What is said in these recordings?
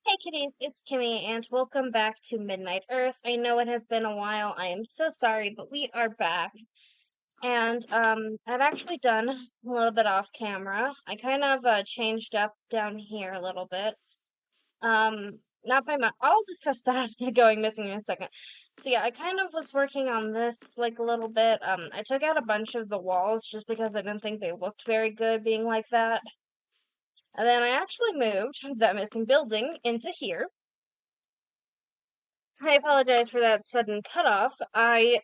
Hey kitties, it's Kimmie and welcome back to Midnight Earth. I know it has been a while. I am so sorry, but we are back. And I've actually done a little bit off camera. I kind of changed up down here a little bit. Not by much. I'll discuss that going missing in a second. So yeah, I kind of was working on this like a little bit. I took out a bunch of the walls just because I didn't think they looked very good being like that. And then I actually moved that missing building into here. I apologize for that sudden cutoff. I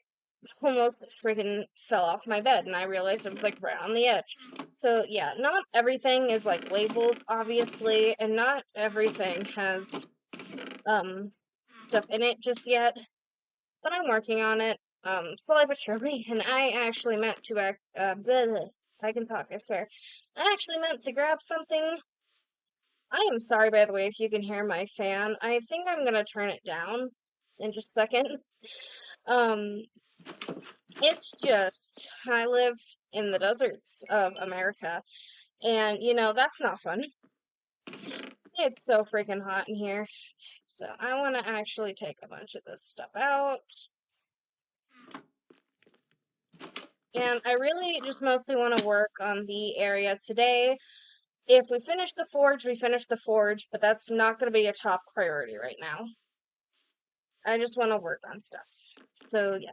almost freaking fell off my bed and I realized it was like right on the edge. So yeah, not everything is like labeled, obviously, and not everything has stuff in it just yet. But I'm working on it, slowly but surely, and I actually meant to blah, blah, I can talk, I swear. I actually meant to grab something. I am sorry, by the way, if you can hear my fan. I think I'm gonna turn it down in just a second. Um, it's just, I live in the deserts of America, and that's not fun. It's so freaking hot in here. So I want to actually take a bunch of this stuff out. And I really just mostly want to work on the area today. If we finish the forge, we finish the forge, but that's not going to be a top priority right now. I just want to work on stuff. So yeah.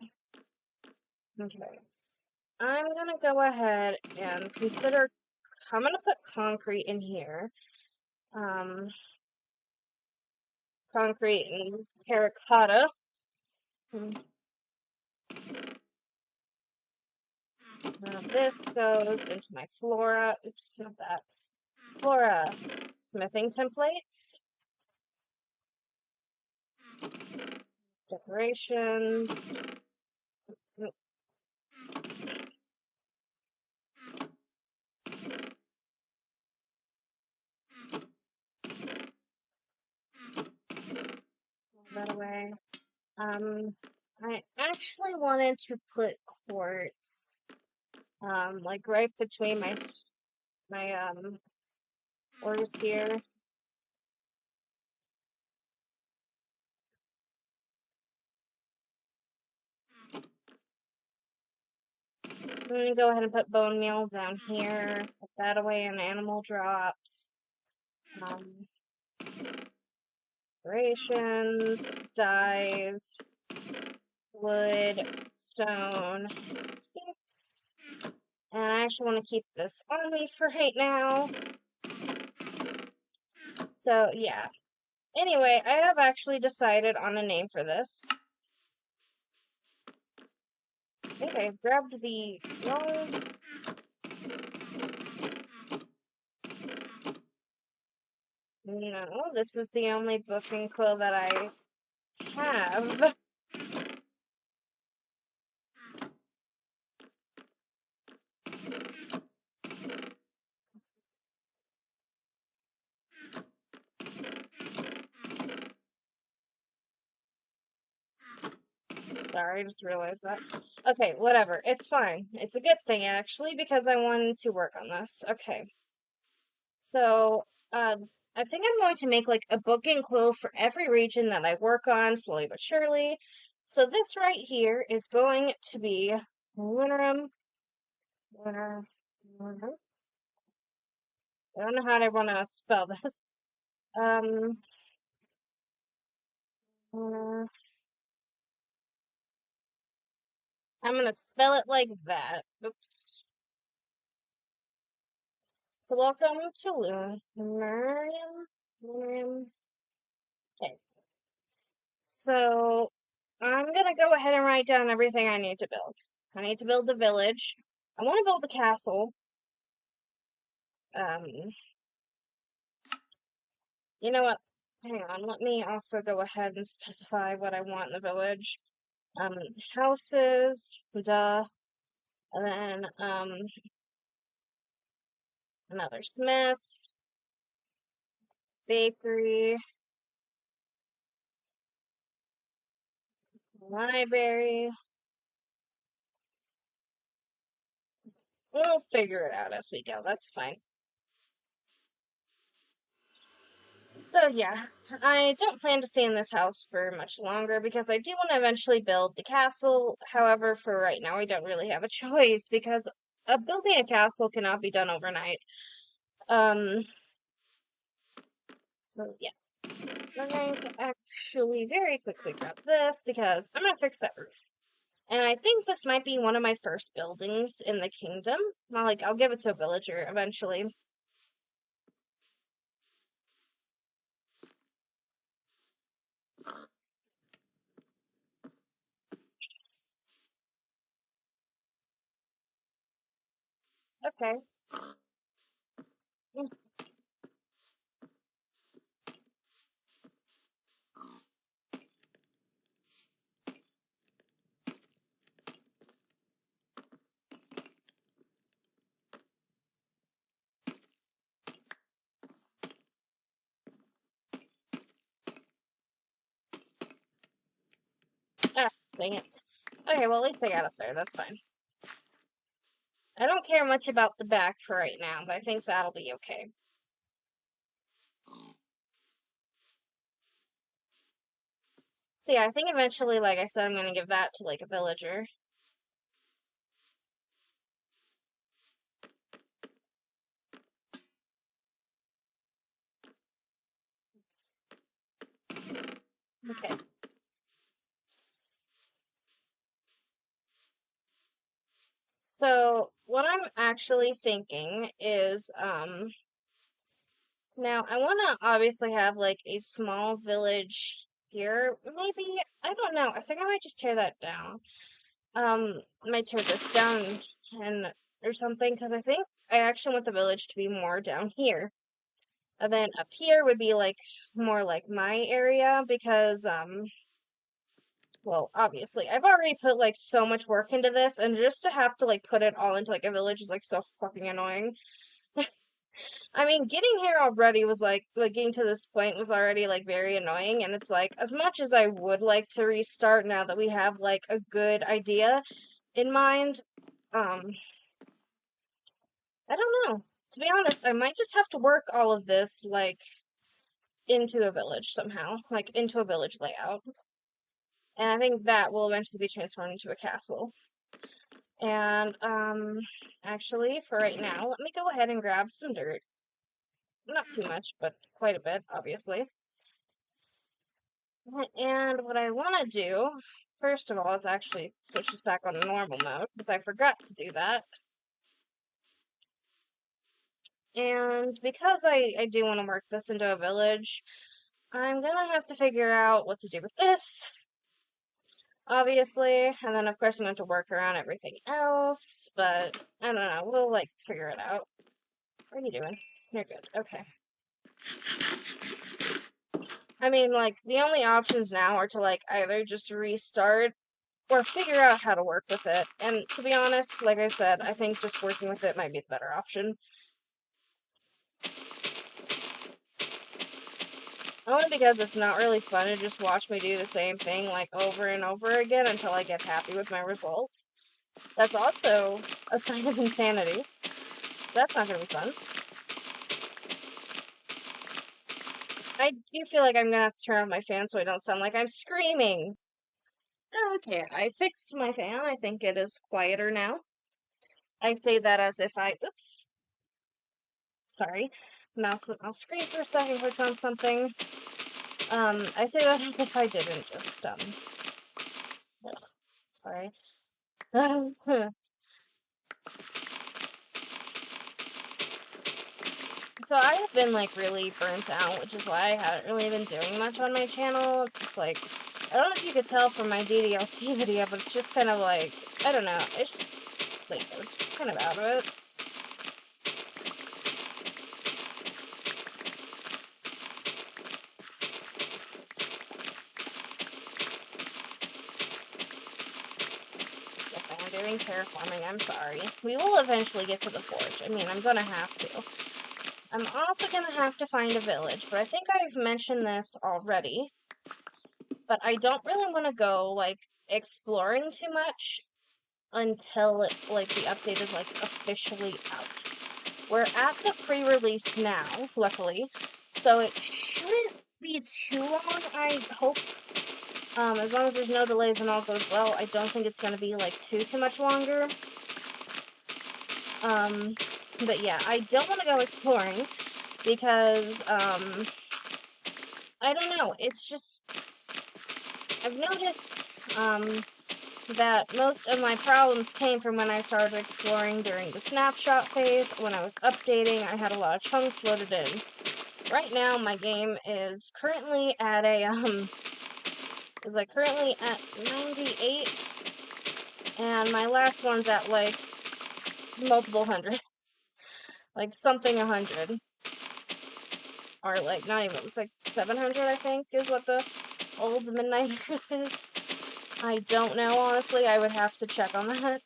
Okay. I'm going to go ahead and consider, I'm going to put concrete in here. Concrete and terracotta. Now this goes into my flora. Oops, not that. Flora smithing templates. Decorations. That away. I actually wanted to put quartz, like right between my ores here. I'm gonna go ahead and put bone meal down here. Put that away in animal drops. Decorations, dyes, wood, stone, sticks. And I actually want to keep this on me for right now. So, yeah. Anyway, I have actually decided on a name for this. I think I grabbed the wrong... No, this is the only book and quill that I have. Sorry, I just realized that. Okay, whatever. It's fine. It's a good thing, actually, because I wanted to work on this. Okay. So, I think I'm going to make like a book and quill for every region that I work on, slowly but surely. So this right here is going to be Lunarum. Lunar. I don't know how I want to spell this. Um, Lunar. I'm gonna spell it like that. Oops. So welcome to Lunarium. Lunarium. Okay. So I'm gonna go ahead and write down everything I need to build. I need to build the village. I want to build a castle. You know what? Hang on. Let me also go ahead and specify what I want in the village. Houses, duh. And then, another smith, bakery, library. We'll figure it out as we go. That's fine. So yeah, I don't plan to stay in this house for much longer because I do want to eventually build the castle. However, for right now, I don't really have a choice because building a castle cannot be done overnight. Um, so yeah, we're going to actually very quickly grab this because I'm gonna fix that roof. And I think this might be one of my first buildings in the kingdom. I'll give it to a villager eventually. Okay. Ah, dang it. Okay, well, at least I got up there. That's fine. I don't care much about the back for right now, but I think that'll be okay. So yeah, I think eventually, like I said, I'm gonna give that to like a villager. Okay. So what I'm actually thinking is, now I wanna obviously have like a small village here. Maybe, I don't know. I think I might just tear that down. I might tear this down and or something because I think I actually want the village to be more down here. And then up here would be like more like my area because well, obviously, I've already put like so much work into this, and just to have to like put it all into like a village is like so fucking annoying. I mean, getting here already was like getting to this point was already like very annoying, and it's like as much as I would like to restart now that we have like a good idea in mind, um, I don't know. To be honest, I might just have to work all of this like into a village somehow, like into a village layout. And I think that will eventually be transformed into a castle. And, actually, for right now, let me go ahead and grab some dirt. Not too much, but quite a bit, obviously. And what I want to do, first of all, is actually switch this back on normal mode, because I forgot to do that. And because I do want to work this into a village, I'm gonna have to figure out what to do with this, obviously. And then, of course, I'm going to work around everything else, but I don't know. We'll, like, figure it out. What are you doing? You're good. Okay. I mean, like, the only options now are to, like, either just restart or figure out how to work with it. And to be honest, like I said, I think just working with it might be the better option. Only because it's not really fun to just watch me do the same thing, like, over and over again until I get happy with my results. That's also a sign of insanity. So that's not gonna be fun. I do feel like I'm gonna have to turn off my fan so I don't sound like I'm screaming. Okay, I fixed my fan. I think it is quieter now. I say that as if oops, sorry, mouse went off screen for a second, clicked on something. I say that as if I didn't just, ugh, sorry. So I have been, like, really burnt out, which is why I haven't really been doing much on my channel. It's like, I don't know if you could tell from my DDLC video, but it's just kind of like, I don't know, it's just, like, I was just kind of out of it. Yes, I am doing terraforming, I'm sorry. We will eventually get to the forge. I mean, I'm gonna have to. I'm also gonna have to find a village, but I think I've mentioned this already. But I don't really want to go, like, exploring too much until, like, the update is, like, officially out. We're at the pre-release now, luckily, So it shouldn't be too long, I hope. As long as there's no delays and all goes well, I don't think it's gonna be, like, too much longer. But yeah, I don't want to go exploring because, I don't know, it's just, I've noticed, that most of my problems came from when I started exploring during the snapshot phase. When I was updating, I had a lot of chunks loaded in. Right now, my game is currently at currently at 98, and my last one's at, like, multiple hundreds. Like, something 100. Or, like, not even, it's like 700, I think, is what the old Midnight Earth is. I don't know, honestly. I would have to check on that.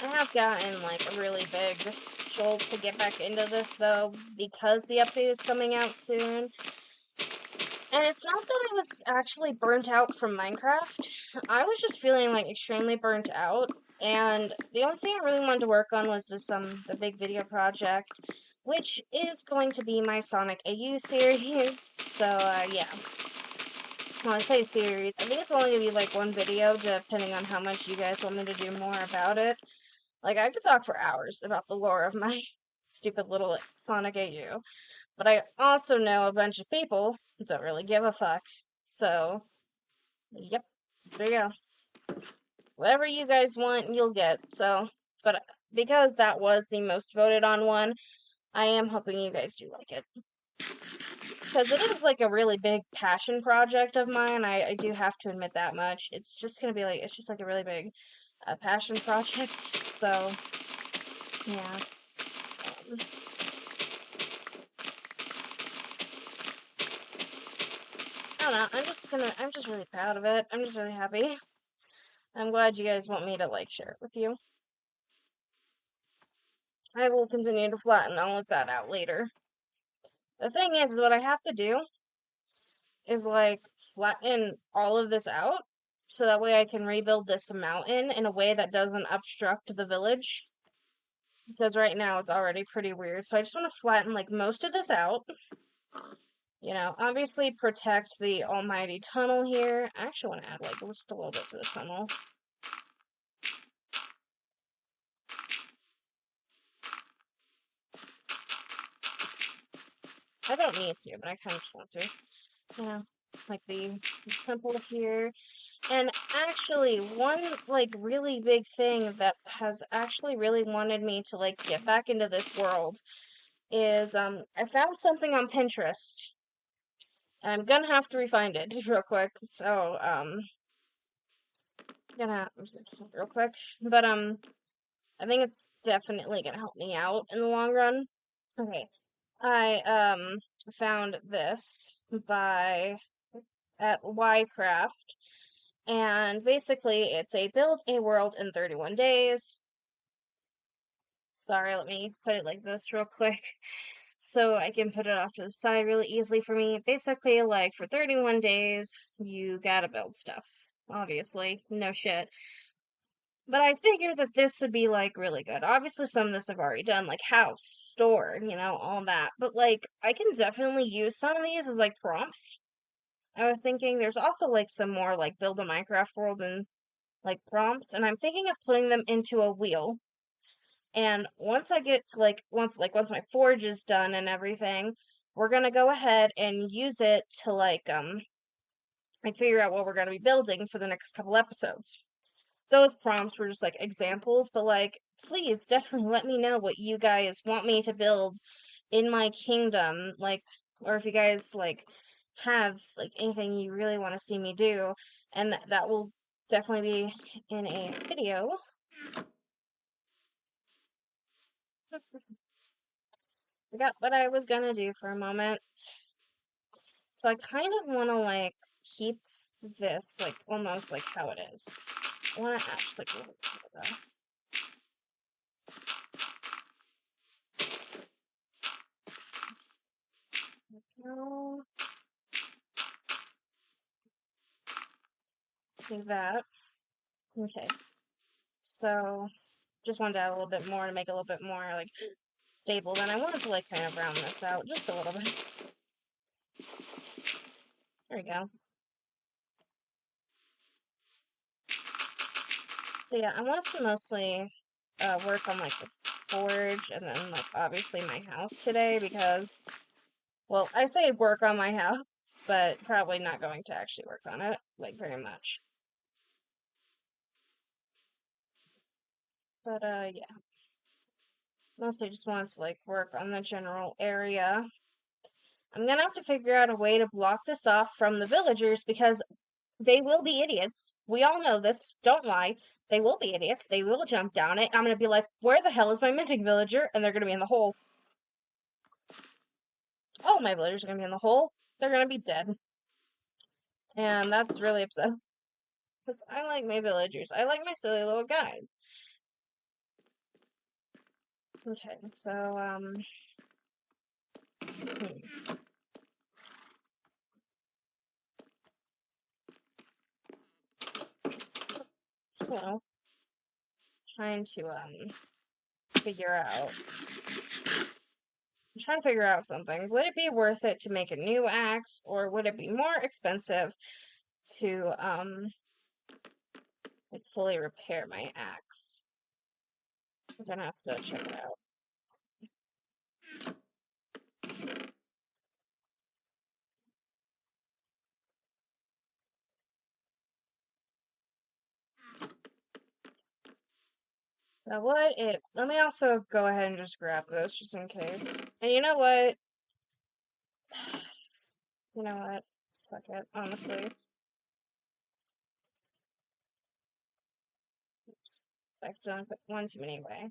I have gotten, like, a really big jolt to get back into this, though, because the update is coming out soon. And it's not that I was actually burnt out from Minecraft. I was just feeling, like, extremely burnt out. And the only thing I really wanted to work on was just the big video project, which is going to be my Sonic AU series. So, yeah. When I say series, I think it's only gonna be, like, one video, depending on how much you guys want me to do more about it. Like, I could talk for hours about the lore of my stupid little Sonic AU. But I also know a bunch of people who don't really give a fuck. So, yep, there you go. Whatever you guys want, you'll get. So, but because that was the most voted on one, I am hoping you guys do like it. Because it is, like, a really big passion project of mine. I do have to admit that much. It's just gonna be, like, it's just, like, a really big passion project. So, yeah. I don't know, I'm just really proud of it. I'm just really happy. I'm glad you guys want me to, like, share it with you. I will continue to flatten. I'll look that out later. The thing is what I have to do is, like, flatten all of this out so that way I can rebuild this mountain in a way that doesn't obstruct the village. Because right now it's already pretty weird. So I just want to flatten, like, most of this out. You know, obviously protect the almighty tunnel here. I actually want to add, like, just a little bit to the tunnel. I don't need to, but I kind of just want to. You know, like the temple here. And actually, one, like, really big thing that has actually really wanted me to, like, get back into this world is, I found something on Pinterest. And I'm gonna have to refind it real quick, so, I'm just gonna find it real quick. But, I think it's definitely gonna help me out in the long run. Okay. I, found this at Ycraft. And basically, it's a build a world in 31 days. Sorry, let me put it like this real quick so I can put it off to the side really easily for me. Basically, like, for 31 days, you gotta build stuff. Obviously, no shit. But I figured that this would be, like, really good. Obviously, some of this I've already done, like house, store, you know, all that. But, like, I can definitely use some of these as, like, prompts. I was thinking there's also, like, some more, like, build a Minecraft world and, like, prompts, and I'm thinking of putting them into a wheel. And once I get to, like, once my forge is done and everything, we're gonna go ahead and use it to, like, figure out what we're gonna be building for the next couple episodes. Those prompts were just, like, examples, but, like, please definitely let me know what you guys want me to build in my kingdom, like, or if you guys, like, have, like, anything you really want to see me do, and that will definitely be in a video. Forgot what I was gonna do for a moment. So I kind of want to, like, keep this, like, almost like how it is. I want to add just, like, a little bit of that. like that. Okay. So, just wanted to add a little bit more to make it a little bit more, like, stable. Then I wanted to, like, kind of round this out just a little bit. There we go. So yeah, I want to mostly work on, like, the forge and then, like, obviously my house today because, well, I say work on my house, but probably not going to actually work on it, like, very much. But, yeah. Mostly just wanted to, like, work on the general area. I'm gonna have to figure out a way to block this off from the villagers because they will be idiots. We all know this. Don't lie. They will be idiots. They will jump down it. I'm gonna be like, where the hell is my minting villager? And they're gonna be in the hole. All my villagers are gonna be in the hole. They're gonna be dead. And that's really upsetting. Because I like my villagers. I like my silly little guys. Okay, so, well, trying to, figure out. I'm trying to figure out something. Would it be worth it to make a new axe, or would it be more expensive to, like, fully repair my axe? I'm gonna have to check it out. So let me also go ahead and just grab those just in case. And you know what? You know what? Fuck it, honestly. Oops. Accidentally put one too many away.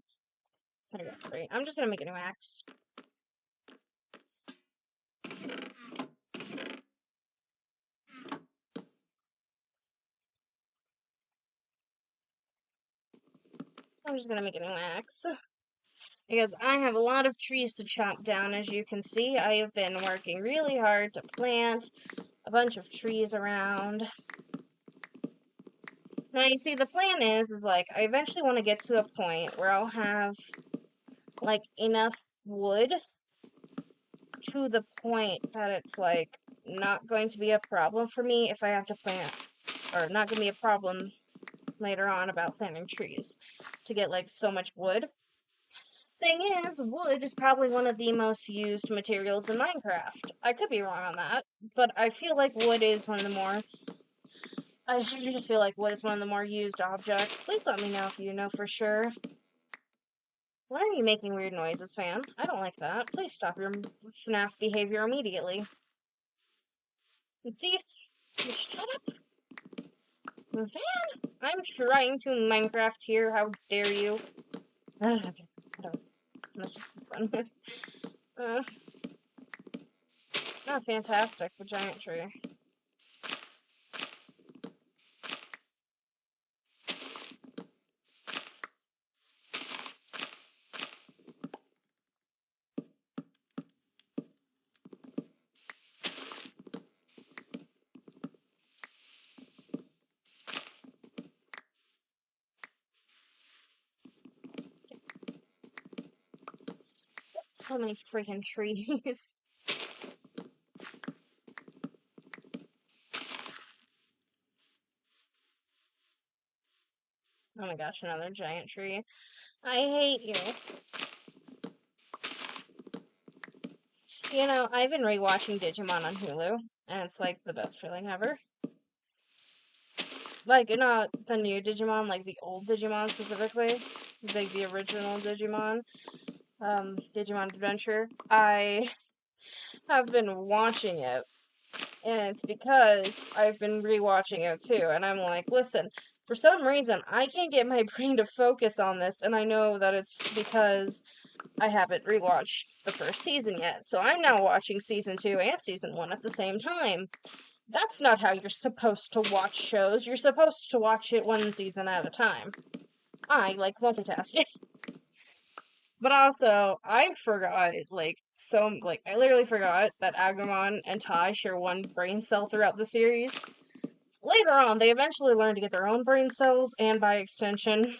There we go, 3. I'm just gonna make a new axe. I'm just gonna make a new axe. Because I have a lot of trees to chop down, as you can see. I have been working really hard to plant a bunch of trees around. Now, you see, the plan is like, I eventually want to get to a point where I'll have, like, enough wood to the point that it's, like, not going to be a problem for me if I have to plant, or not going to be a problem later on about planting trees to get, like, so much wood. Thing is, wood is probably one of the most used materials in Minecraft. I could be wrong on that, but I feel like wood is one of the more... I just feel like wood is one of the more used objects. Please let me know if you know for sure. Why are you making weird noises, fan? I don't like that. Please stop your FNAF behavior immediately. And cease. Shut up. Fan, I'm trying to Minecraft here. How dare you? Okay, let's get this done with. Oh, fantastic. The giant tree. So many freaking trees. Oh my gosh, another giant tree. I hate you. You know, I've been rewatching Digimon on Hulu, and it's like the best feeling ever. Like, not the new Digimon, like the old Digimon specifically. Like the original Digimon. Digimon Adventure. I have been watching it, and it's because I've been rewatching it too, and I'm like, listen, for some reason, I can't get my brain to focus on this, and I know that it's because I haven't rewatched the first season yet, so I'm now watching season 2 and season 1 at the same time. That's not how you're supposed to watch shows. You're supposed to watch it one season at a time. I like multitasking. But also, I forgot, I literally forgot that Agumon and Tai share one brain cell throughout the series. later on, they eventually learn to get their own brain cells, and by extension,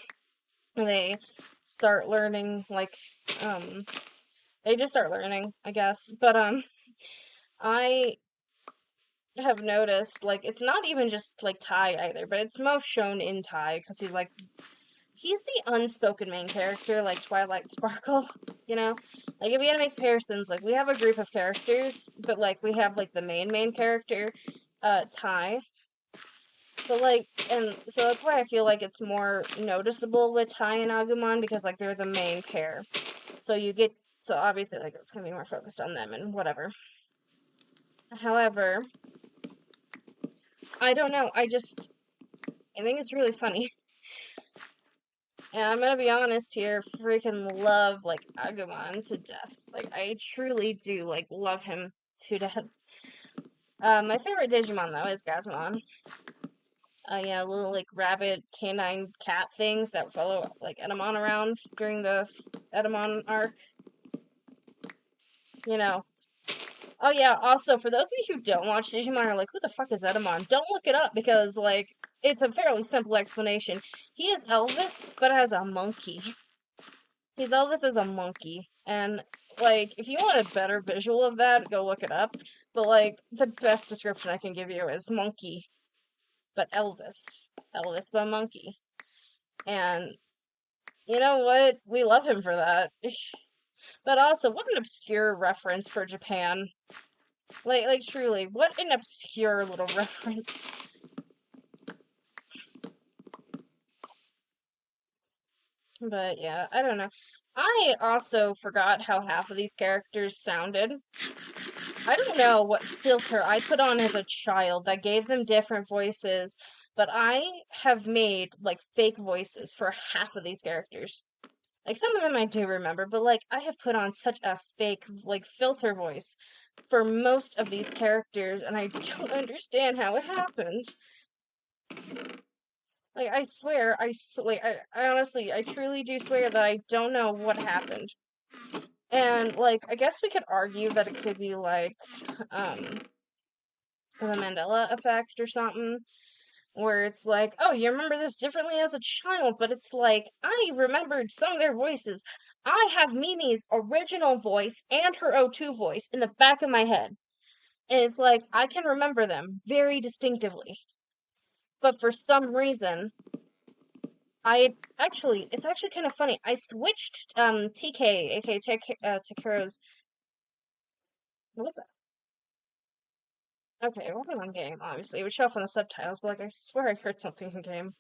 they start learning, like, they just start learning, I guess. But, I have noticed, like, it's not even just, like, Ty either, but it's most shown in Ty, because he's the unspoken main character, like Twilight Sparkle, you know? Like, if we had to make comparisons, like, we have a group of characters, but, like, we have, like, the main character, Ty. But, like, and so that's why I feel like it's more noticeable with Ty and Agumon, because, like, they're the main pair. So obviously, like, it's gonna be more focused on them and whatever. However, I don't know, I think it's really funny. And I'm gonna be honest here, freaking love, like, Agumon to death. Like, I truly do, like, love him to death. My favorite Digimon, though, is Gazamon. Yeah, little, like, rabbit, canine, cat things that follow, like, Edamon around during the Edamon arc. You know. Oh, yeah, also, for those of you who don't watch Digimon are like, who the fuck is Edamon? Don't look it up, because, like, it's a fairly simple explanation. He is Elvis, but as a monkey. He's Elvis as a monkey. And, like, if you want a better visual of that, go look it up. But, like, the best description I can give you is monkey, but Elvis. Elvis, but monkey. And, you know what? We love him for that. But also, what an obscure reference for Japan. Like, truly, what an obscure little reference. But, yeah, I don't know. I also forgot how half of these characters sounded. I don't know what filter I put on as a child that gave them different voices, but I have made, like, fake voices for half of these characters. Like, some of them I do remember, but, like, I have put on such a fake, like, filter voice for most of these characters, and I don't understand how it happened. Like, I swear, I honestly, I truly do swear that I don't know what happened. And, like, I guess we could argue that it could be, like, the Mandela effect or something, where it's like, oh, you remember this differently as a child, but it's like, I remembered some of their voices. I have Mimi's original voice and her O2 voice in the back of my head. And it's like, I can remember them very distinctively. But for some reason, it's actually kind of funny. I switched, TK, aka Takero's, what was that? Okay, it wasn't on game, obviously. It would show up on the subtitles, but, like, I swear I heard something in game.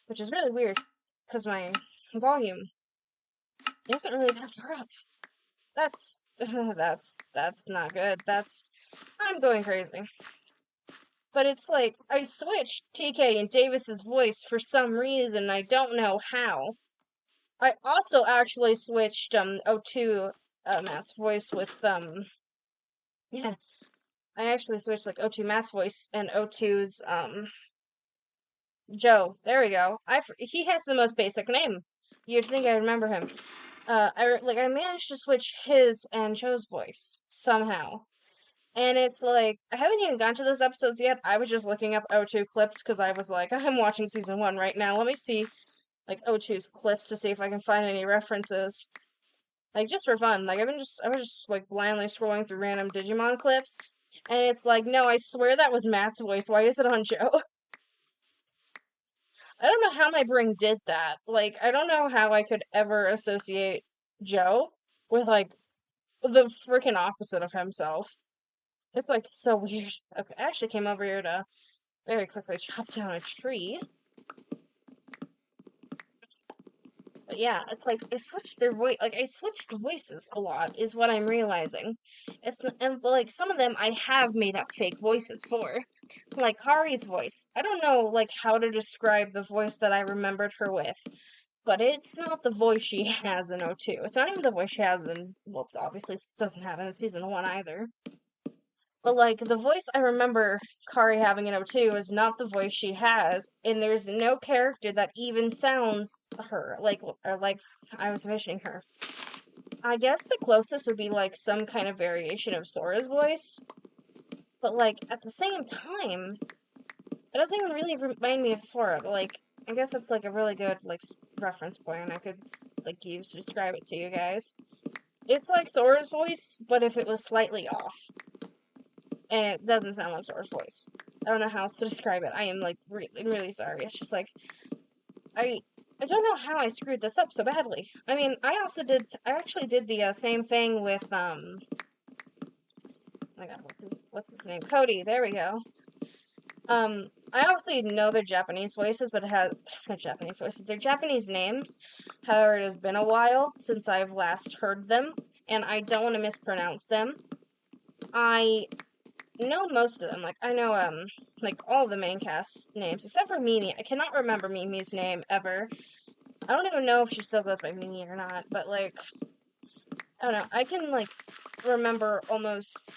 Which is really weird, because my volume isn't really that far up. That's, that's not good. I'm going crazy. But it's like, I switched TK and Davis's voice for some reason, I don't know how. I also actually switched, O2, Matt's voice with, yeah. I actually switched, like, O2 Matt's voice and O2's, Joe. There we go. He has the most basic name. You'd think I remember him. I managed to switch his and Joe's voice somehow. And it's like, I haven't even gotten to those episodes yet. I was just looking up O2 clips because I was like, I'm watching season 1 right now. Let me see, like, O2's clips to see if I can find any references. Like, just for fun. Like, I was just, like, blindly scrolling through random Digimon clips. And it's like, no, I swear that was Matt's voice. Why is it on Joe? I don't know how my brain did that. Like, I don't know how I could ever associate Joe with, like, the freaking opposite of himself. It's, like, so weird. Okay, I actually came over here to very quickly chop down a tree. But yeah, it's like, I switched voices a lot, is what I'm realizing. And, like, some of them I have made up fake voices for. Like, Kari's voice. I don't know, like, how to describe the voice that I remembered her with. But it's not the voice she has in O2. It's not even the voice she has in, well, obviously doesn't have in season 1 either. But, like, the voice I remember Kari having in O2 is not the voice she has, and there's no character that even sounds her, like, or like I was envisioning her. I guess the closest would be, like, some kind of variation of Sora's voice. But, like, at the same time, It doesn't even really remind me of Sora, but, like, I guess that's, like, a really good, like, reference point I could, like, use to describe it to you guys. It's like Sora's voice, but if it was slightly off. And it doesn't sound like Sora's voice. I don't know how else to describe it. I am, like, really sorry. It's just, like, I don't know how I screwed this up so badly. I mean, I actually did the same thing with, oh my god, what's his name? Cody, there we go. I obviously know their Japanese voices, but it has, not Japanese voices, they're Japanese names. However, it has been a while since I've last heard them, and I don't want to mispronounce them. I know most of them. Like, I know, like, all the main cast names, except for Mimi. I cannot remember Mimi's name, ever. I don't even know if she still goes by Mimi or not, but, like, I don't know. I can, like, remember almost,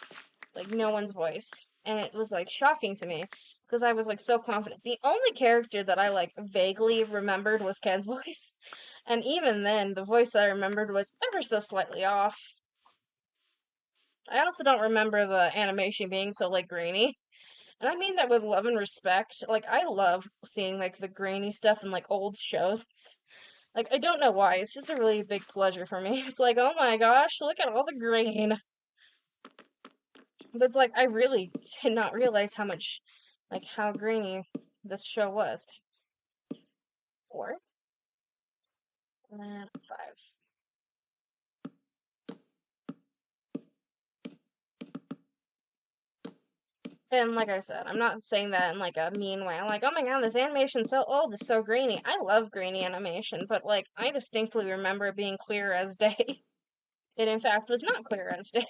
like, no one's voice, and it was, like, shocking to me, because I was, like, so confident. The only character that I, like, vaguely remembered was Ken's voice, and even then, the voice that I remembered was ever so slightly off. I also don't remember the animation being so, like, grainy. And I mean that with love and respect. Like, I love seeing, like, the grainy stuff in, like, old shows. Like, I don't know why. It's just a really big pleasure for me. It's like, oh my gosh, look at all the grain. But it's like, I really did not realize how much, like, how grainy this show was. 4. And 5. And like I said, I'm not saying that in, like, a mean way. I'm like, oh my god, this animation's so old, it's so grainy. I love grainy animation, but, like, I distinctly remember it being clear as day. It, in fact, was not clear as day.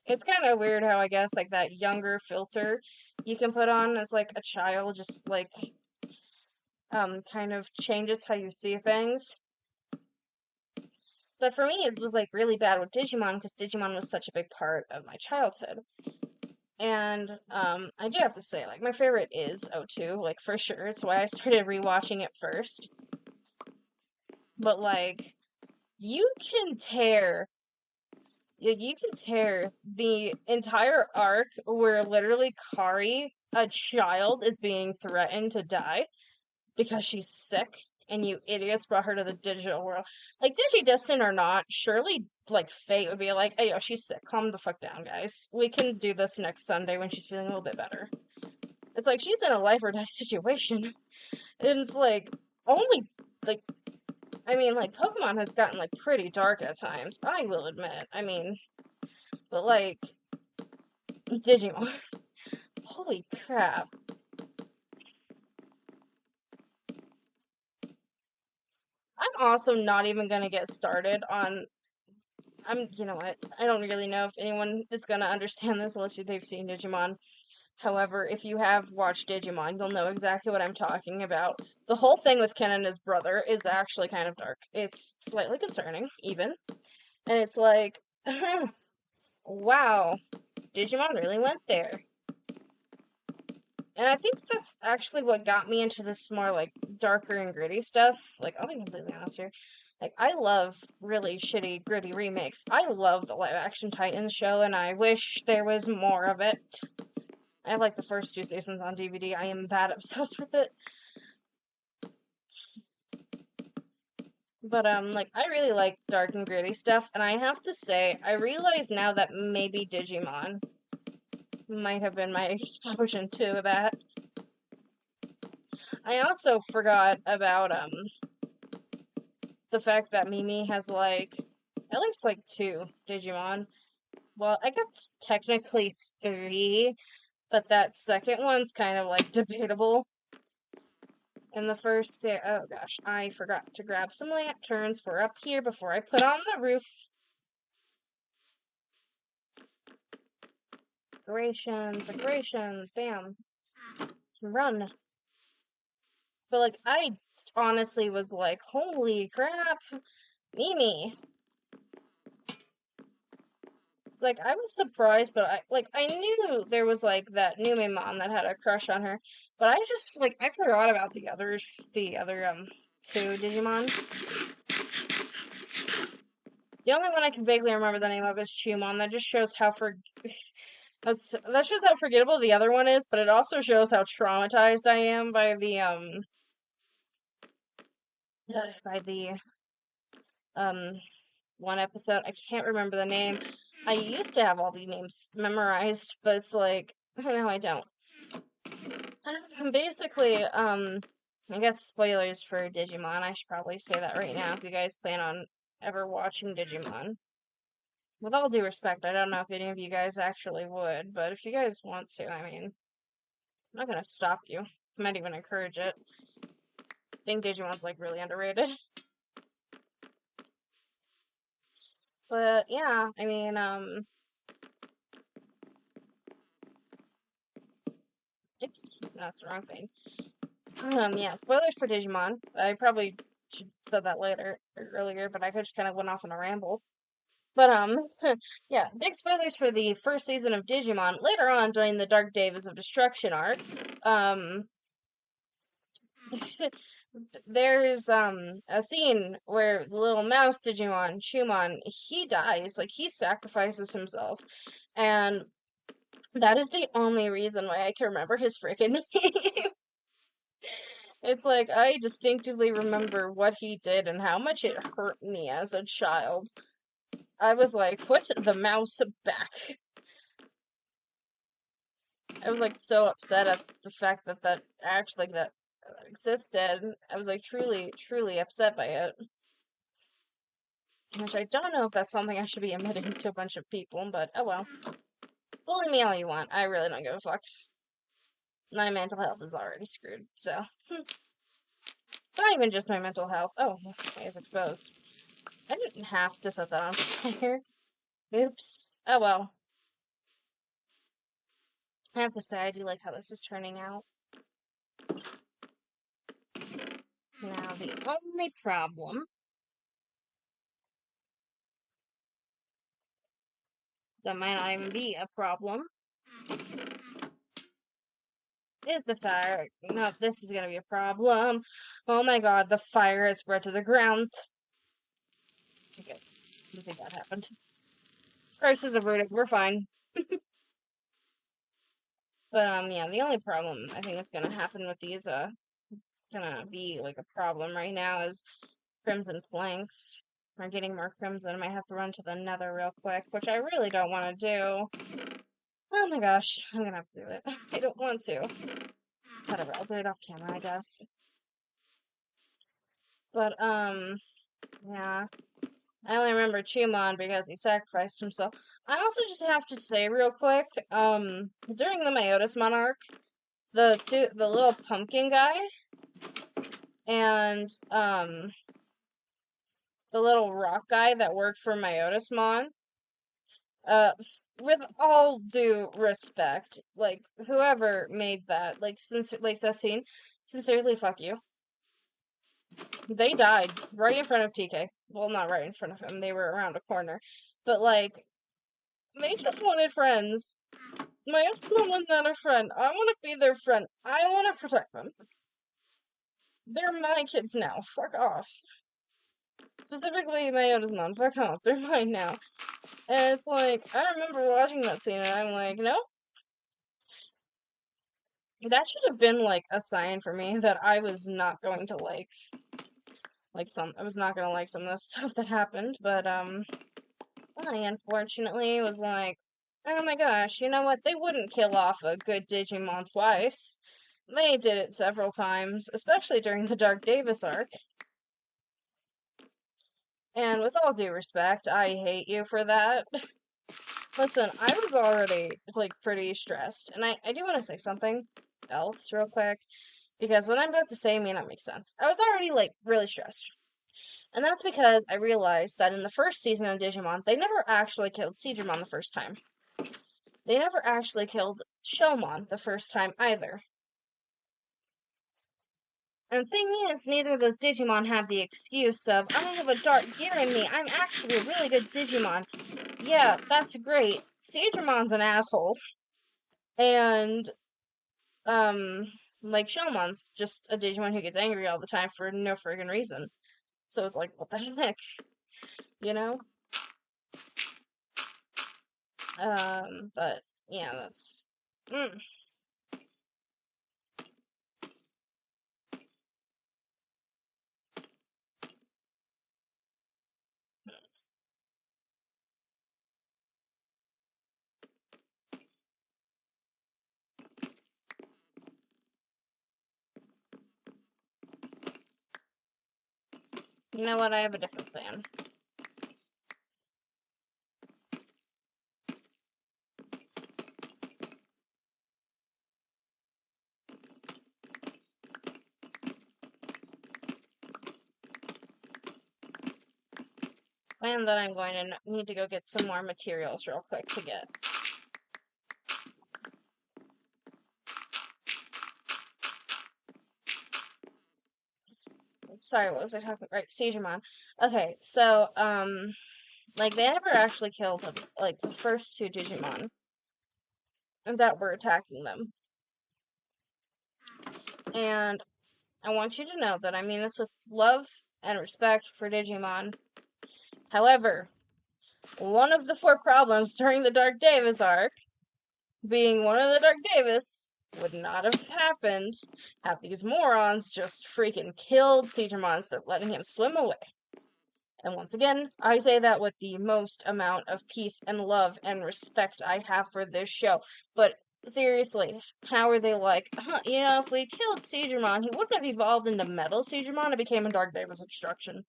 It's kind of weird how, I guess, like, that younger filter you can put on as, like, a child just, like, kind of changes how you see things. But for me, it was, like, really bad with Digimon, because Digimon was such a big part of my childhood. And, I do have to say, like, my favorite is O2, like, for sure. It's why I started rewatching it first. But, like, you can tear the entire arc where literally Kari, a child, is being threatened to die because she's sick, and you idiots brought her to the digital world. Like, Digidestined or not, surely, like, fate would be like, hey, yo, she's sick. Calm the fuck down, guys. We can do this next Sunday when she's feeling a little bit better. It's like, she's in a life or death situation. And it's like, only, like, I mean, like, Pokemon has gotten, like, pretty dark at times, I will admit. I mean, but, like, Digimon. Holy crap. I'm also not even gonna get started on, you know what, I don't really know if anyone is gonna understand this unless they've seen Digimon. However, if you have watched Digimon, you'll know exactly what I'm talking about. The whole thing with Ken and his brother is actually kind of dark. It's slightly concerning, even. And it's like, wow, Digimon really went there. And I think that's actually what got me into this more, like, darker and gritty stuff. Like, I'll be completely honest here. Like, I love really shitty, gritty remakes. I love the live-action Titans show, and I wish there was more of it. I have, like, the first 2 seasons on DVD. I am that obsessed with it. But, like, I really like dark and gritty stuff, and I have to say, I realize now that maybe Digimon might have been my explosion to that. I also forgot about, the fact that Mimi has, like, at least, like, 2 Digimon. Well, I guess technically 3, but that second one's kind of, like, debatable. In the first, oh gosh, I forgot to grab some lanterns for up here before I put on the roof. Decorations, bam. Run. But, like, I honestly was like, holy crap, Mimi. It's like, I was surprised, but I knew there was, like, that new Mimon that had a crush on her, but I just, like, I forgot about the other, 2 Digimon. The only one I can vaguely remember the name of is Chumon. That just shows how That shows how forgettable the other one is, but it also shows how traumatized I am by the by the um one episode. I can't remember the name. I used to have all the names memorized, but it's like now I don't. Basically, I guess spoilers for Digimon. I should probably say that right now if you guys plan on ever watching Digimon. With all due respect, I don't know if any of you guys actually would, but if you guys want to, I mean, I'm not gonna stop you. I might even encourage it. I think Digimon's like really underrated. But yeah, I mean, oops, that's the wrong thing. Yeah, spoilers for Digimon. I probably should have said that earlier, but I just kind of went off on a ramble. But yeah, big spoilers for the first season of Digimon. Later on, during the Dark Days of Destruction arc, there's a scene where the little mouse Digimon, Shumon, he dies, like he sacrifices himself. And that is the only reason why I can remember his freaking name. It's like I distinctively remember what he did and how much it hurt me as a child. I was like, put the mouse back. I was like so upset at the fact that that actually that existed. I was like truly, truly upset by it. Which I don't know if that's something I should be admitting to a bunch of people, but oh well. Bully me all you want. I really don't give a fuck. My mental health is already screwed, so. It's not even just my mental health. Oh, it's exposed. I didn't have to set that on fire. Oops. Oh well. I have to say, I do like how this is turning out. Now, the only problem that might not even be a problem is the fire. No, this is gonna be a problem. Oh my god, the fire has spread to the ground. Okay, I think that happened. Crisis averted, we're fine. But, yeah, the only problem I think is gonna happen with these, it's gonna be, like, a problem right now is crimson planks. We're getting more crimson. I might have to run to the nether real quick, which I really don't want to do. Oh my gosh, I'm gonna have to do it. I don't want to. Whatever, I'll do it off camera, I guess. But, yeah. I only remember Chumon because he sacrificed himself. I also just have to say real quick, during the Meiotis Monarch, the little pumpkin guy and, the little rock guy that worked for Meiotismon, with all due respect, like, whoever made that, like, that scene, sincerely, fuck you. They died right in front of TK. Well, not right in front of him, they were around a corner. But, like, they just wanted friends. My ex-mom was not a friend. I want to be their friend. I want to protect them. They're my kids now. Fuck off. Specifically, my oldest mom. Fuck off. They're mine now. And it's like, I remember watching that scene and I'm like, no. That should have been, like, a sign for me that I was not going to I was not gonna like some of the stuff that happened, but, I unfortunately was like, oh my gosh, you know what? They wouldn't kill off a good Digimon twice. They did it several times, especially during the Dark Davis arc. And with all due respect, I hate you for that. Listen, I was already, like, pretty stressed. And I do want to say something else real quick. Because what I'm about to say may not make sense. I was already, like, really stressed. And that's because I realized that in the first season of Digimon, they never actually killed Seedramon the first time. They never actually killed Shomon the first time either. And the thing is, neither of those Digimon have the excuse of, I have a dark gear in me, I'm actually a really good Digimon. Yeah, that's great. Seedramon's an asshole. And, like, Shomon's just a Digimon who gets angry all the time for no friggin' reason. So it's like, what the heck? You know? But Yeah, that's... Mm. You know what? I have a different plan. Plan that I'm going to need to go get some more materials real quick to get. Sorry, what was I talking? Right, Siegemon. Okay, so like they never actually killed them, like the first two Digimon that were attacking them. And I want you to know that I mean this with love and respect for Digimon. However, one of the 4 problems during the Dark Davis arc, being one of the Dark Davis, would not have happened had these morons just freaking killed Siegemon instead of letting him swim away. And once again, I say that with the most amount of peace and love and respect I have for this show. But seriously, how are they like, you know, if we killed Siegemon, he wouldn't have evolved into Metal Siegemon and became a Dark Davis Obstruction.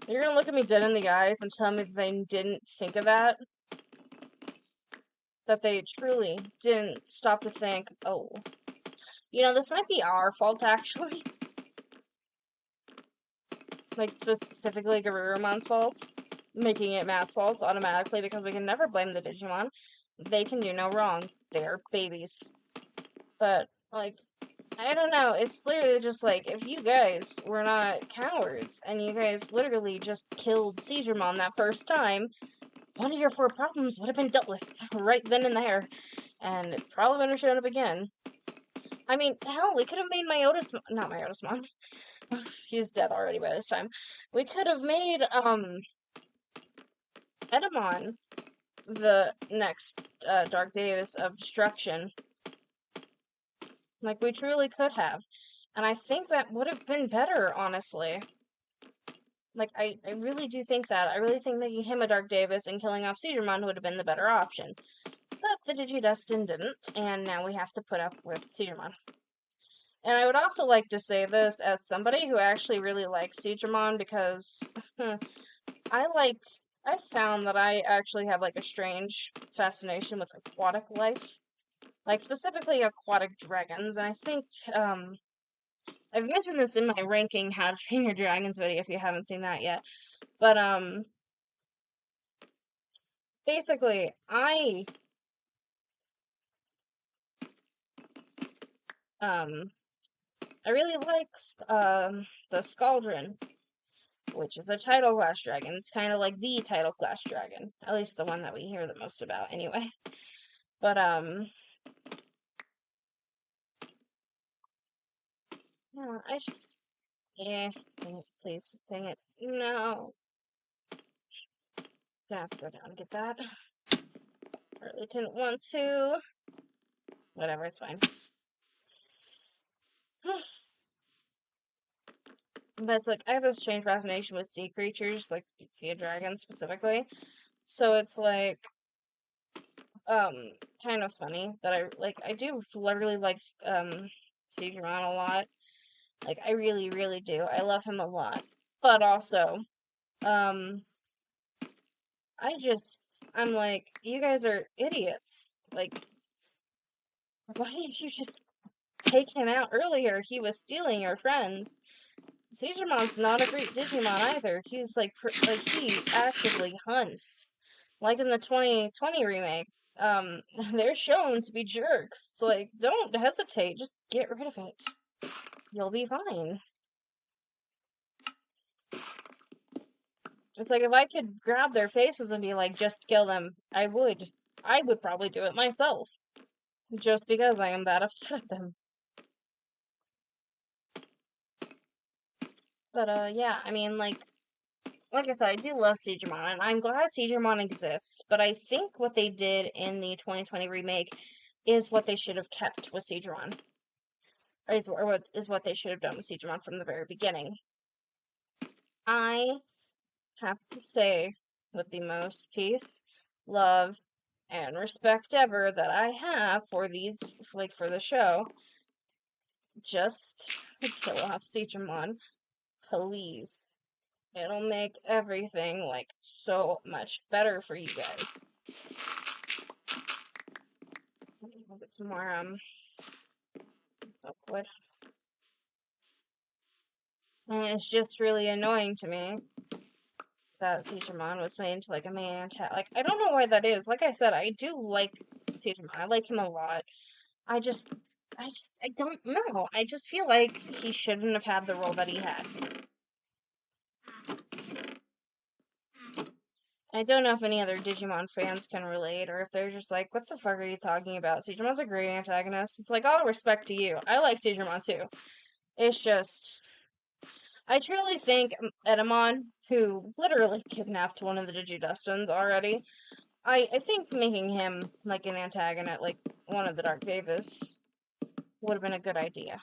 You're gonna look at me dead in the eyes and tell me that they didn't think of that? That they truly didn't stop to think, oh, you know, this might be our fault, actually. Like, specifically Garurumon's fault. Making it Matt's fault automatically because we can never blame the Digimon. They can do no wrong. They're babies. But, like, I don't know. It's literally just like, if you guys were not cowards and you guys literally just killed Siegemon that first time, one of your 4 problems would have been dealt with right then and there. And it probably would have showed up again. I mean, hell, we could have made not Myotismon. He's dead already by this time. We could have made, Edamon the next Dark Davis of Destruction. Like, we truly could have. And I think that would have been better, honestly. Like, I really do think that. I really think making him a Dark Davis and killing off Siegemon would have been the better option. But the Digidestin didn't, and now we have to put up with Siegemon. And I would also like to say this as somebody who actually really likes Siegemon because I found that I actually have like a strange fascination with aquatic life. Like specifically aquatic dragons, and I think I've mentioned this in my ranking How to Train Your Dragons video if you haven't seen that yet. But basically I really like the Scaldron, which is a title class dragon. It's kind of like the title class dragon, at least the one that we hear the most about anyway. But no, I just yeah, dang it, please, dang it, no. Gonna have to go down and get that. I really didn't want to. Whatever, it's fine. But it's like, I have this strange fascination with sea creatures, like sea dragons specifically. So it's like, kind of funny that I do really like, Sejuron a lot. Like, I really, really do. I love him a lot. But also, um, I'm like, you guys are idiots. Like, why didn't you just take him out earlier? He was stealing your friends. Caesarmon's not a great Digimon either. He's like he actively hunts. Like in the 2020 remake, they're shown to be jerks. Like, don't hesitate, just get rid of it. You'll be fine. It's like if I could grab their faces and be like, just kill them, I would. I would probably do it myself. Just because I am that upset at them. But, yeah, I mean, like, like I said, I do love Siegramon, and I'm glad Siegramon exists, but I think what they did in the 2020 remake is what they should have kept with Siegramon. Is what they should have done with Siegramon from the very beginning. I have to say, with the most peace, love, and respect ever that I have for these, like, for the show, just kill off Siegramon, please. It'll make everything, like, so much better for you guys. I'll get some more, liquid. And it's just really annoying to me that Siegramon was made into, like, a main antagonist. Like, I don't know why that is. Like I said, I do like Siegramon. I like him a lot. I don't know. I just feel like he shouldn't have had the role that he had. I don't know if any other Digimon fans can relate, or if they're just like, what the fuck are you talking about? Siegeramon's a great antagonist. It's like, all respect to you. I like Siegramon too. It's just, I truly think Edamon, who literally kidnapped one of the Digidestins already, I think making him, like, an antagonist, like, one of the Dark Davis, would have been a good idea.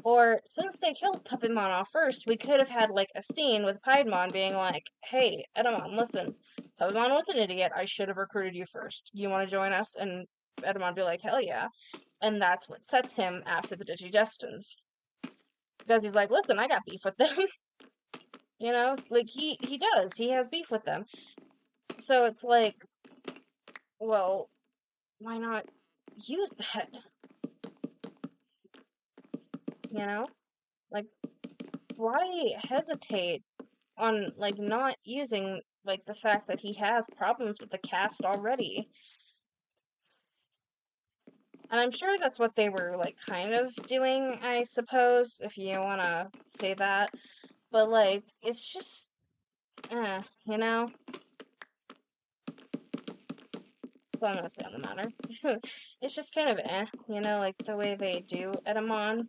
Or, since they killed Puppetmon off first, we could have had, like, a scene with Piedmon being like, hey, Edamon, listen, Puppetmon was an idiot, I should have recruited you first. You want to join us? And Edamon be like, hell yeah. And that's what sets him after the Digidestins. Because he's like, listen, I got beef with them. You know? Like, he does. He has beef with them. So it's like, well, why not use that? You know? Like, why hesitate on, like, not using, like, the fact that he has problems with the cast already? And I'm sure that's what they were, like, kind of doing, I suppose, if you want to say that. But, like, it's just, you know? That's all I'm gonna say on the matter. It's just kind of you know, like, the way they do Edamon.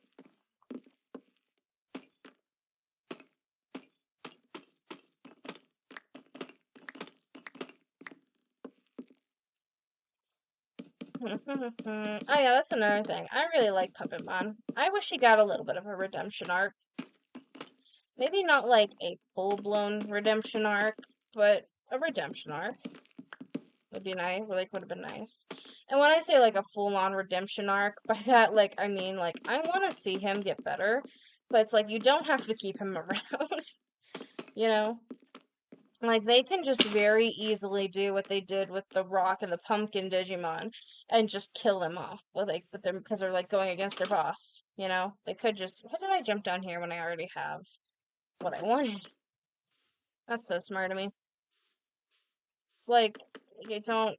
Oh yeah, that's another thing. I really like Puppetmon. I wish he got a little bit of a redemption arc. Maybe not like a full-blown redemption arc, but a redemption arc would be nice. Like, would have been nice. And when I say like a full-on redemption arc, by that, like, I mean, like, I want to see him get better, but it's like you don't have to keep him around. You know? Like, they can just very easily do what they did with the Rock and the Pumpkin Digimon and just kill them off with them because they're, like, going against their boss, you know? They could just, why did I jump down here when I already have what I wanted? That's so smart of me. It's like, you don't,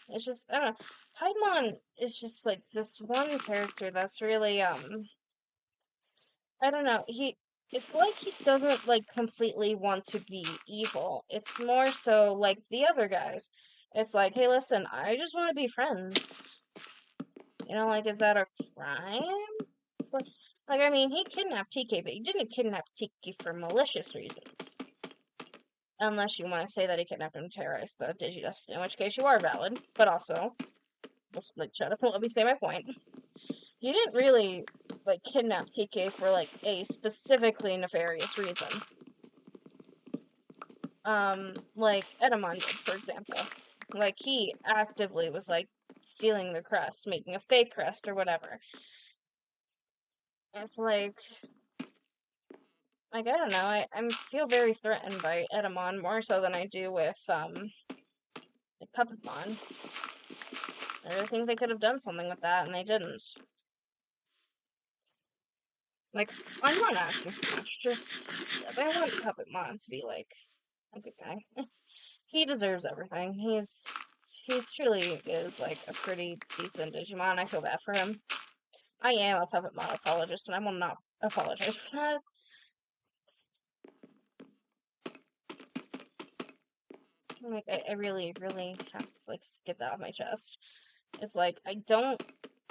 it's just, I don't know. Paimon is just, like, this one character that's really, I don't know, it's like he doesn't, like, completely want to be evil. It's more so like the other guys. It's like, hey, listen, I just want to be friends. You know, like, is that a crime? It's like, I mean, he kidnapped TK, but he didn't kidnap TK for malicious reasons. Unless you want to say that he kidnapped him to terrorize the Digidust, in which case you are valid. But also, just, like, shut up and let me say my point. He didn't really, like, kidnap TK for, like, a specifically nefarious reason. Like Edamon did, for example. Like, he actively was, like, stealing the crest, making a fake crest or whatever. It's like, I don't know, I feel very threatened by Edamon, more so than I do with, like, Puppetmon. I really think they could have done something with that, and they didn't. Like, I'm not asking for much, just, I want Puppetmon to be, like, a good guy. He deserves everything. He's truly is, like, a pretty decent Digimon. I feel bad for him. I am a Puppetmon apologist, and I will not apologize for that. Like, I really, really have to, like, get that off my chest. It's like, I don't,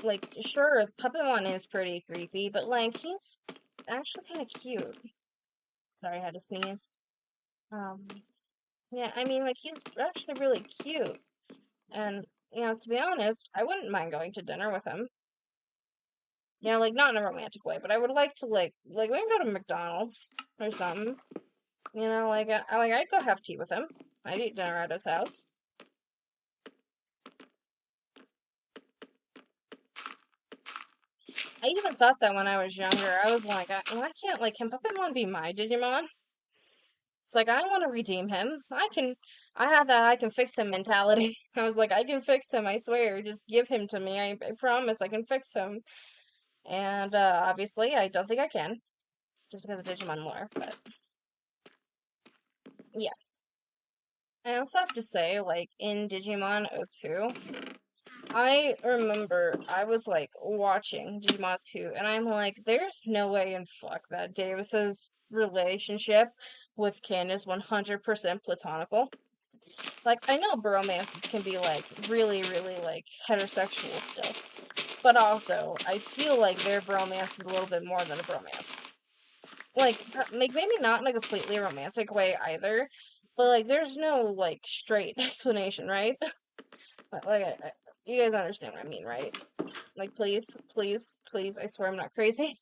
like, sure, Puppetmon is pretty creepy, but, like, he's actually kind of cute. Sorry, I had to sneeze. Um, yeah, I mean, like, he's actually really cute. And, to be honest, I wouldn't mind going to dinner with him. Like, not in a romantic way, but I would like to, we can go to McDonald's or something. I'd go have tea with him. I'd eat dinner at his house. I even thought that when I was younger. I was like, why can't, can Pokemon be my Digimon? It's like, I want to redeem him. I have that I can fix him mentality. I was like, I can fix him, I swear. Just give him to me. I promise I can fix him. And, obviously, I don't think I can. Just because of Digimon lore, but, yeah. I also have to say, in Digimon 02, I remember I was, watching Digimon 2, and I'm like, there's no way in fuck that Davis's relationship with Kin is 100% platonical. I know bromances can be, really, really, heterosexual still. But also, I feel like their bromance is a little bit more than a bromance. Maybe not in a completely romantic way either, but, there's no, straight explanation, right? You guys understand what I mean, right? Please, please, please, I swear I'm not crazy.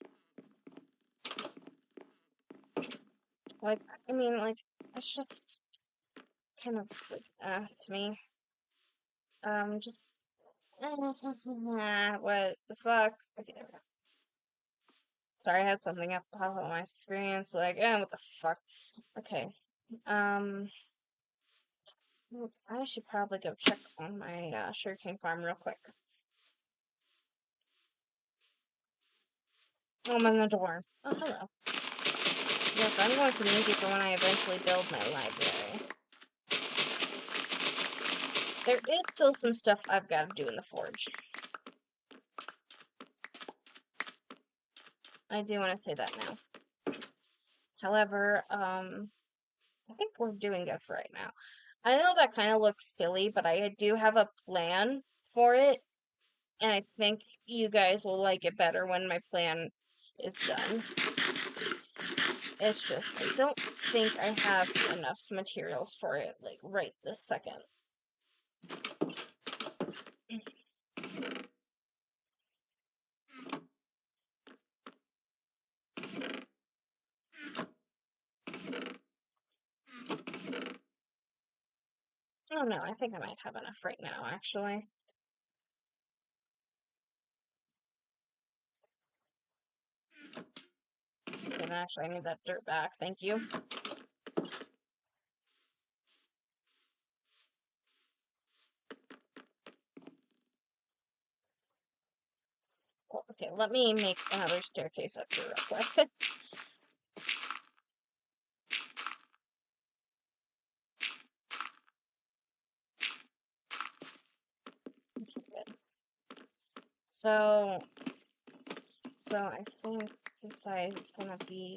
I mean, it's just kind of, to me. Just, what the fuck? Okay, there we go. Sorry, I had something up pop on my screen. It's what the fuck? Okay. I should probably go check on my sugarcane farm real quick. Oh, I'm in the door. Oh, hello. Yes, I'm going to need you for when I eventually build my library. There is still some stuff I've got to do in the forge. I do want to say that now. However, I think we're doing good for right now. I know that kind of looks silly, but I do have a plan for it, and I think you guys will like it better when my plan is done. It's just, I don't think I have enough materials for it, right this second. Oh no, I think I might have enough right now, actually. And actually, I need that dirt back, thank you. Okay, let me make another staircase up here real quick. Okay, good. So I think the size is going to be,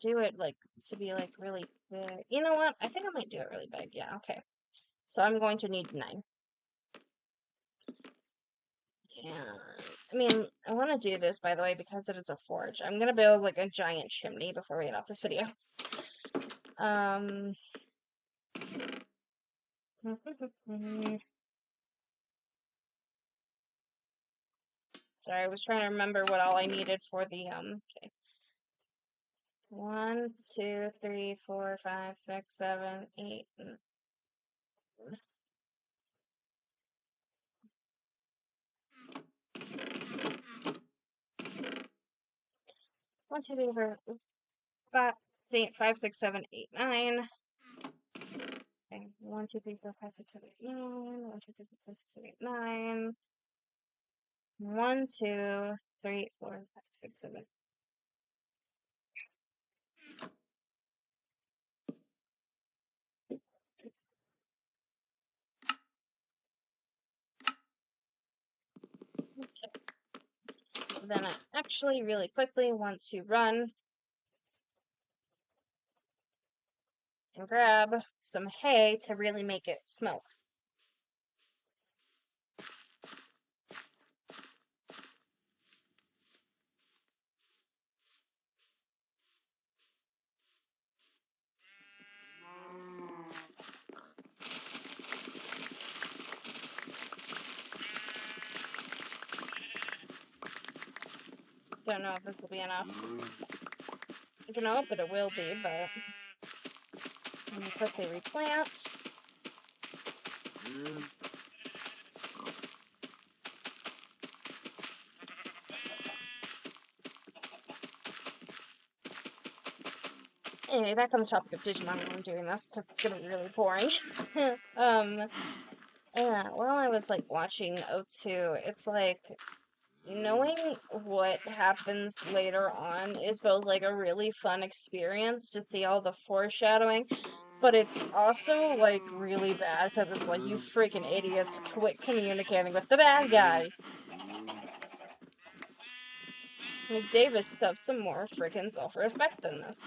do it, to be, really big. You know what? I think I might do it really big. Yeah, okay. So I'm going to need 9. And, I mean, I want to do this, by the way, because it is a forge. I'm going to build, a giant chimney before we get off this video. Sorry, I was trying to remember what all I needed for the, okay. 1, 2, 3, 4, 5, 6, 7, 8. 1, 2, 3, 4, 5, 5, 6, 7, 8, 9. Okay, 1, 2, 3, 4, 5, 6, 7, 8, 9. 1, 2, 3, 4, 5, 6, 7, 8, 9. 1, 2, 3, 4, 5, 6, 7. Okay. Then I actually really quickly want to run and grab some hay to really make it smoke. Don't know if this will be enough. I can hope that it will be, but let me quickly replant. Anyway, back on the topic of Digimon when I'm doing this, because it's gonna be really boring. Yeah, while I was, like, watching O2, it's like, knowing what happens later on is both, like, a really fun experience to see all the foreshadowing, but it's also, like, really bad, because it's like, you freaking idiots, quit communicating with the bad guy. Like, Davis have some more freaking self-respect than this.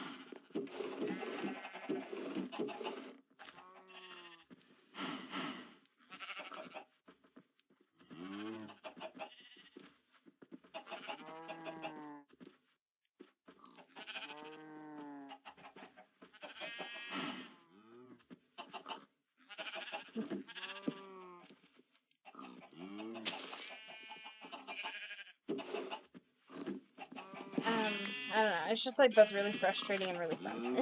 I don't know, it's just, like, both really frustrating and really fun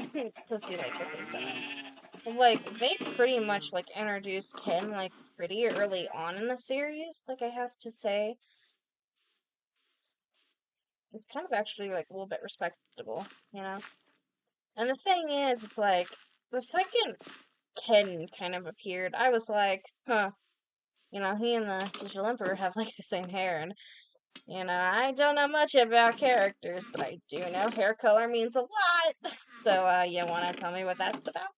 to see, like, what they set up. Like, they pretty much, like, introduced Ken, like, pretty early on in the series, like, I have to say. It's kind of actually, like, a little bit respectable, you know? And the thing is, it's like, the second Ken kind of appeared, I was like, huh, you know, he and the Digital Emperor have, like, the same hair, and, you know, I don't know much about characters, but I do know hair color means a lot. So, you wanna tell me what that's about?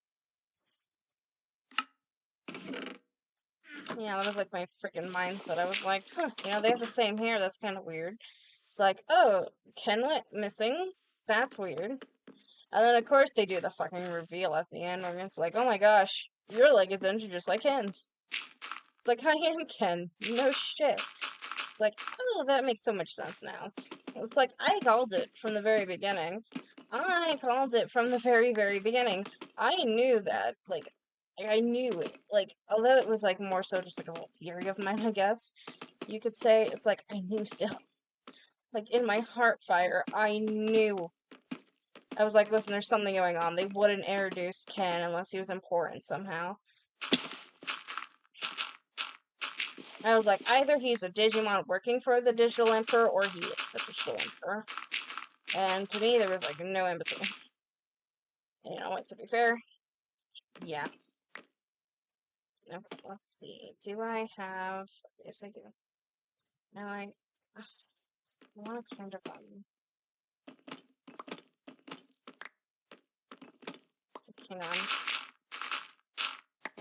Yeah, that was, like, my freaking mindset. I was like, huh, you know, they have the same hair, that's kind of weird. It's like, oh, Ken went missing? That's weird. And then, of course, they do the fucking reveal at the end, where it's like, oh my gosh, your leg is injured just like Ken's. It's like, I am Ken. No shit. It's like, oh, that makes so much sense now. It's like, I called it from the very beginning. I called it from the very, very beginning. I knew that, like, I knew it. Like, although it was, like, more so just, like, a little theory of mine, I guess, you could say, it's like, I knew still. Like, in my heart fire, I knew. I was like, listen, there's something going on. They wouldn't introduce Ken unless he was important somehow. I was like, either he's a Digimon working for the Digital Emperor, or he is the Digital Emperor. And to me, there was, like, no in between. And you know what, to be fair, yeah. Okay, let's see. Do I have... Yes, I do. Now I want to kind of, hang on.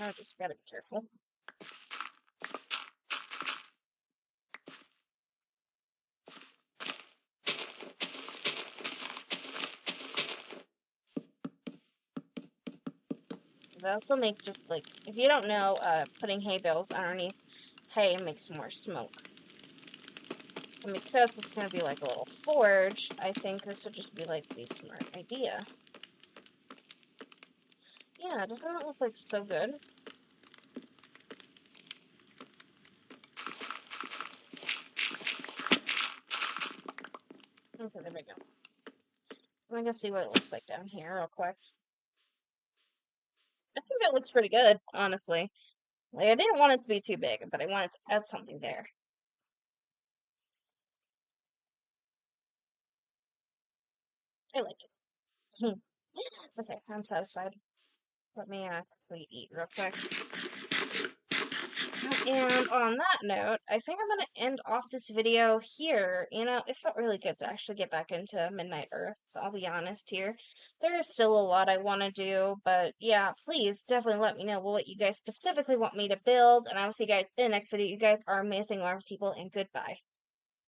I just gotta be careful. They also make just, like, if you don't know, putting hay bales underneath hay makes more smoke. And because it's gonna be like a little forge, I think this would just be, like, the smart idea. Yeah, doesn't that look, like, so good? Okay, there we go. I'm gonna go see what it looks like down here real quick. I think that looks pretty good, honestly. Like, I didn't want it to be too big, but I wanted to add something there. I like it. Okay, I'm satisfied. Let me quickly eat real quick. And on that note, I think I'm going to end off this video here. You know, it felt really good to actually get back into Midnight Earth, I'll be honest here. There is still a lot I want to do, but yeah, please definitely let me know what you guys specifically want me to build, and I will see you guys in the next video. You guys are amazing, large people, and goodbye.